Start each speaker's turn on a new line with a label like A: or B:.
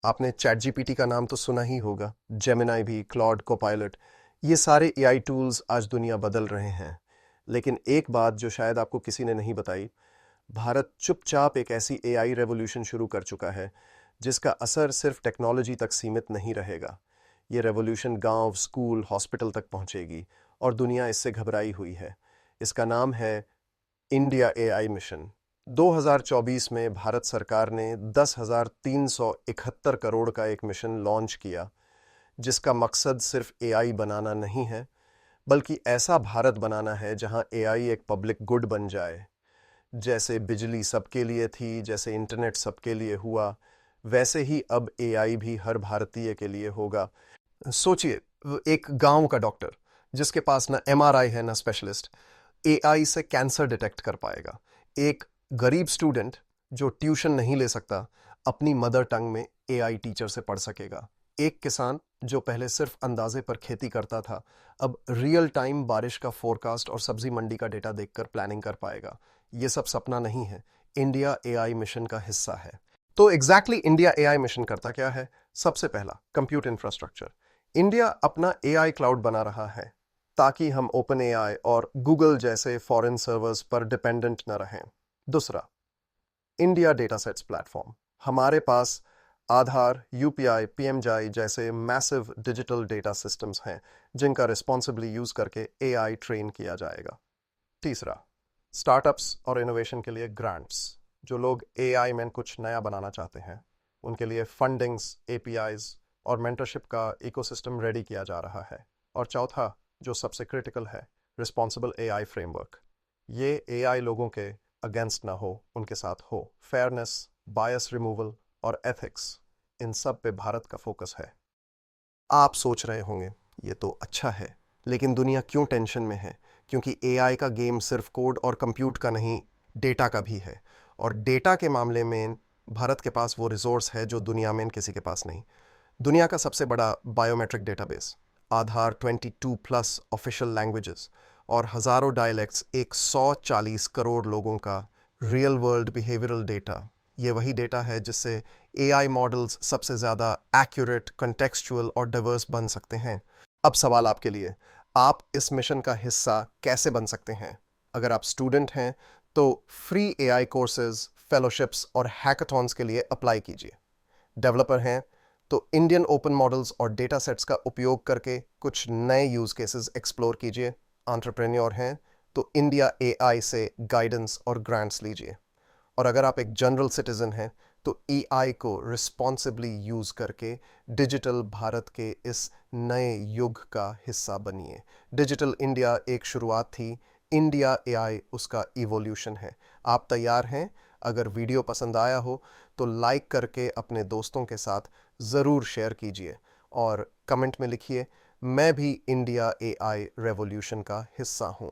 A: आपने chat GPT का नाम तो सुना ही होगा, जेमिनाई भी, क्लॉड, कोपायलट। ये सारे एआई टूल्स आज दुनिया बदल रहे हैं। लेकिन एक बात जो शायद आपको किसी ने नहीं बताई, भारत चुपचाप एक ऐसी एआई रेवोल्यूशन शुरू कर चुका है जिसका असर सिर्फ टेक्नोलॉजी तक सीमित नहीं रहेगा। ये रेवोल्यूशन गांव, स्कूल, हॉस्पिटल तक पहुंचेगी और दुनिया इससे घबराई हुई है। इसका नाम है इंडिया एआई मिशन। 2024 में भारत सरकार ने 10,371 करोड़ का एक मिशन लॉन्च किया, जिसका मकसद सिर्फ एआई बनाना नहीं है, बल्कि ऐसा भारत बनाना है जहां एआई एक पब्लिक गुड बन जाए। जैसे बिजली सबके लिए थी, जैसे इंटरनेट सबके लिए हुआ, वैसे ही अब एआई भी हर भारतीय के लिए होगा। सोचिए, एक गांव का डॉक्टर जिसके पास ना एमआरआई है ना स्पेशलिस्ट, एआई से कैंसर डिटेक्ट कर पाएगा। एक गरीब स्टूडेंट जो ट्यूशन नहीं ले सकता, अपनी मदर टंग में एआई टीचर से पढ़ सकेगा। एक किसान जो पहले सिर्फ अंदाजे पर खेती करता था, अब रियल टाइम बारिश का फोरकास्ट और सब्जी मंडी का डेटा देखकर प्लानिंग कर पाएगा। ये सब सपना नहीं है, इंडिया एआई मिशन का हिस्सा है। तो एग्जैक्टली इंडिया एआई मिशन करता क्या है? सबसे पहला, कंप्यूट इंफ्रास्ट्रक्चर। इंडिया अपना एआई क्लाउड बना रहा है ताकि हम ओपन एआई और गूगल जैसे फॉरेन सर्वर्स पर डिपेंडेंट न रहें। दूसरा, इंडिया डेटा सेट्स प्लेटफॉर्म। हमारे पास आधार, यूपीआई, पीएमजाई जैसे मैसिव डिजिटल डेटा सिस्टम्स हैं जिनका रिस्पॉन्सिबली यूज करके एआई ट्रेन किया जाएगा। तीसरा, स्टार्टअप्स और इनोवेशन के लिए ग्रांट्स। जो लोग एआई में कुछ नया बनाना चाहते हैं, उनके लिए फंडिंग्स, एपीआईज और मेंटरशिप का इकोसिस्टम रेडी किया जा रहा है। और चौथा, जो सबसे क्रिटिकल है, रिस्पॉन्सिबल एआई फ्रेमवर्क। ये एआई लोगों के अगेंस्ट ना हो, उनके साथ हो। फेयरनेस, बायस रिमूवल और एथिक्स, इन सब पे भारत का फोकस है। आप सोच रहे होंगे, ये तो अच्छा है, लेकिन दुनिया क्यों टेंशन में है? क्योंकि एआई का गेम सिर्फ कोड और कंप्यूट का नहीं, डेटा का भी है। और डेटा के मामले में भारत के पास वो रिसोर्स है जो दुनिया में किसी के पास नहीं। दुनिया का सबसे बड़ा बायोमेट्रिक डेटाबेस, आधार, 22 प्लस ऑफिशियल लैंग्वेजेस और हजारों डायलेक्ट्स, 140 करोड़ लोगों का रियल वर्ल्ड बिहेवियरल डेटा। ये वही डेटा है जिससे एआई मॉडल्स सबसे ज़्यादा एक्यूरेट, कंटेक्सचुअल और डाइवर्स बन सकते हैं। अब सवाल आपके लिए, आप इस मिशन का हिस्सा कैसे बन सकते हैं? अगर आप स्टूडेंट हैं तो फ्री एआई कोर्सेज, फेलोशिप्स और हैकाथॉन्स के लिए अप्लाई कीजिए। डेवलपर हैं तो इंडियन ओपन मॉडल्स और डेटा सेट्स का उपयोग करके कुछ नए यूज केसेस एक्सप्लोर कीजिए। एंटरप्रेन्योर हैं तो इंडिया एआई से गाइडेंस और ग्रांट्स लीजिए। और अगर आप एक जनरल सिटीजन हैं तो एआई को रिस्पॉन्सिबली यूज करके डिजिटल भारत के इस नए युग का हिस्सा बनिए। डिजिटल इंडिया एक शुरुआत थी, इंडिया एआई उसका इवोल्यूशन है। आप तैयार हैं? अगर वीडियो पसंद आया हो तो लाइक करके अपने दोस्तों के साथ ज़रूर शेयर कीजिए और कमेंट में लिखिए, मैं भी इंडिया एआई रेवोल्यूशन का हिस्सा हूँ।